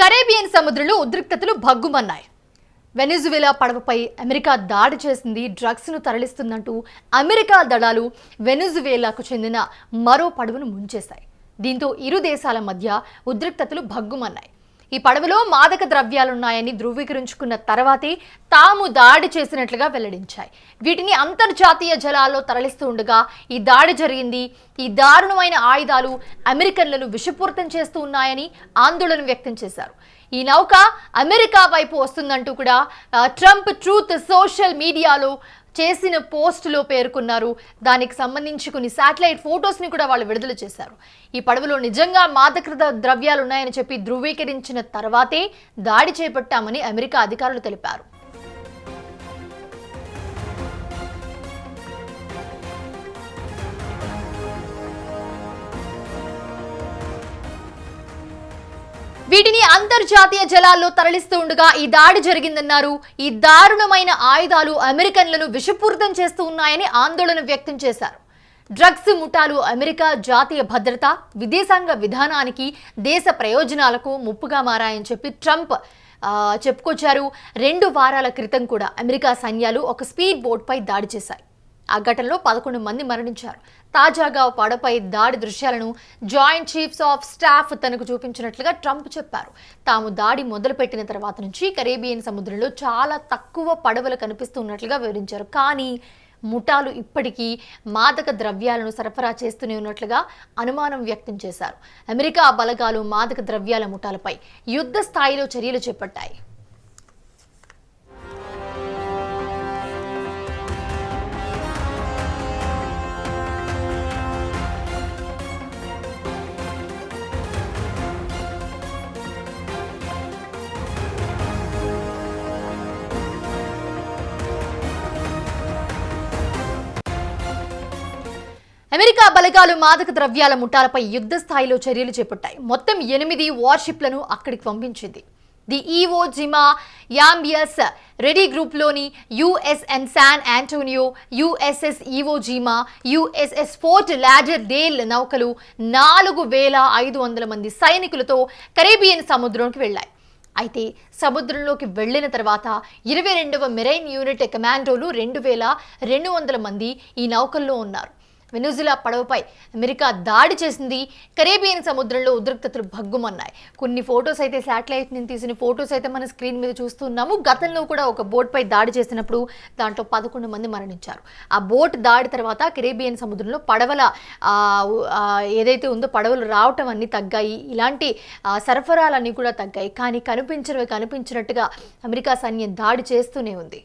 Caribbean సముద్రంలో ఉద్రిక్తతలు భగ్గుమన్నాయి. Venezuela పడవపై America దాడి చేసింది, డ్రగ్స్ను తరలిస్తుందంటూ అమెరికా దళాలు వెనిజువేలాకు చెందిన మరో పడవను ముంచేశాయి. దీంతో ఇరు దేశాల మధ్య ఉద్రిక్తతలు భగ్గుమన్నాయి. ఈ పడవలో మాదక ద్రవ్యాలున్నాయని ధృవీకరించుకున్న తర్వాతే తాము దాడి చేసినట్లుగా వెల్లడించాయి. వీటిని అంతర్జాతీయ జలాల్లో తరలిస్తూ ఉండగా ఈ దాడి జరిగింది. ఈ దారుణమైన ఆయుధాలు అమెరికన్లను విషపూరితం చేస్తూ ఉన్నాయని ఆందోళన వ్యక్తం చేశారు. ఈ నౌక అమెరికా వైపు వస్తుందంటూ కూడా ట్రంప్ ట్రూత్ సోషల్ మీడియాలో చేసిన పోస్టులో పేర్కొన్నారు. దానికి సంబంధించి కొన్ని శాటిలైట్ ఫొటోస్ని కూడా వాళ్ళు విడుదల చేశారు. ఈ పడవలో నిజంగా మాదక ద్రవ్యాలు ఉన్నాయని చెప్పి ధృవీకరించిన తర్వాతే దాడి చేపట్టామని అమెరికా అధికారులు తెలిపారు. వీటిని అంతర్జాతీయ జలాల్లో తరలిస్తూ ఉండగా ఈ దాడి జరిగిందన్నారు. ఈ దారుణమైన ఆయుధాలు అమెరికన్లను విషపూరితం చేస్తూ ఉన్నాయని ఆందోళన వ్యక్తం చేశారు. డ్రగ్స్ ముఠాలు అమెరికా జాతీయ భద్రత, విదేశాంగ విధానానికి, దేశ ప్రయోజనాలకు ముప్పుగా మారాయని చెప్పి ట్రంప్ చెప్పుకొచ్చారు. 2 వారాల క్రితం కూడా అమెరికా సైన్యాలు ఒక స్పీడ్ బోట్పై దాడి చేశాయి. ఆ ఘటనలో 11 మంది మరణించారు. తాజాగా పడవపై దాడి దృశ్యాలను జాయింట్ చీఫ్స్ ఆఫ్ స్టాఫ్ తనకు చూపించినట్లుగా ట్రంప్ చెప్పారు. తాము దాడి మొదలుపెట్టిన తర్వాత నుంచి కరేబియన్ సముద్రంలో చాలా తక్కువ పడవలు కనిపిస్తున్నట్లుగా వివరించారు. కానీ ముఠాలు ఇప్పటికీ మాదక ద్రవ్యాలను సరఫరా చేస్తూనే ఉన్నట్లుగా అనుమానం వ్యక్తం చేశారు. అమెరికా బలగాలు మాదక ద్రవ్యాల ముఠాలపై యుద్ధ స్థాయిలో చర్యలు చేపట్టాయి. అమెరికా బలగాలు మాదక ద్రవ్యాల ముఠాలపై యుద్ధ స్థాయిలో చర్యలు చేపట్టాయి. మొత్తం 8 వార్షిప్లను అక్కడికి పంపించింది. The Iwo Jima amphibious ready గ్రూప్లోని USN San Antonio, USS Iwo Jima, USS Fort Lauderdale నౌకలు 4500 మంది సైనికులతో కరేబియన్ సముద్రంలోకి వెళ్లాయి. అయితే సముద్రంలోకి వెళ్లిన తర్వాత 22వ మెరైన్ యూనిట్ కమాండోలు 2200 మంది ఈ నౌకల్లో ఉన్నారు. వెనిజులా పడవపై అమెరికా దాడి చేసింది. కరేబియన్ సముద్రంలో ఉద్రిక్తతలు భగ్గుమన్నాయి. కొన్ని ఫొటోస్ అయితే శాటిలైట్ నుంచి తీసిన ఫొటోస్ అయితే మన స్క్రీన్ మీద చూస్తున్నాము. గతంలో కూడా ఒక బోట్పై దాడి చేసినప్పుడు దాంట్లో 11 మంది మరణించారు. ఆ బోట్ దాడి తర్వాత కరేబియన్ సముద్రంలో పడవల ఏదైతే ఉందో పడవలు రావటం అన్నీ తగ్గాయి. ఇలాంటి సరఫరాలన్నీ కూడా తగ్గాయి. కానీ కనిపించినట్టుగా అమెరికా సైన్యం దాడి చేస్తూనే ఉంది.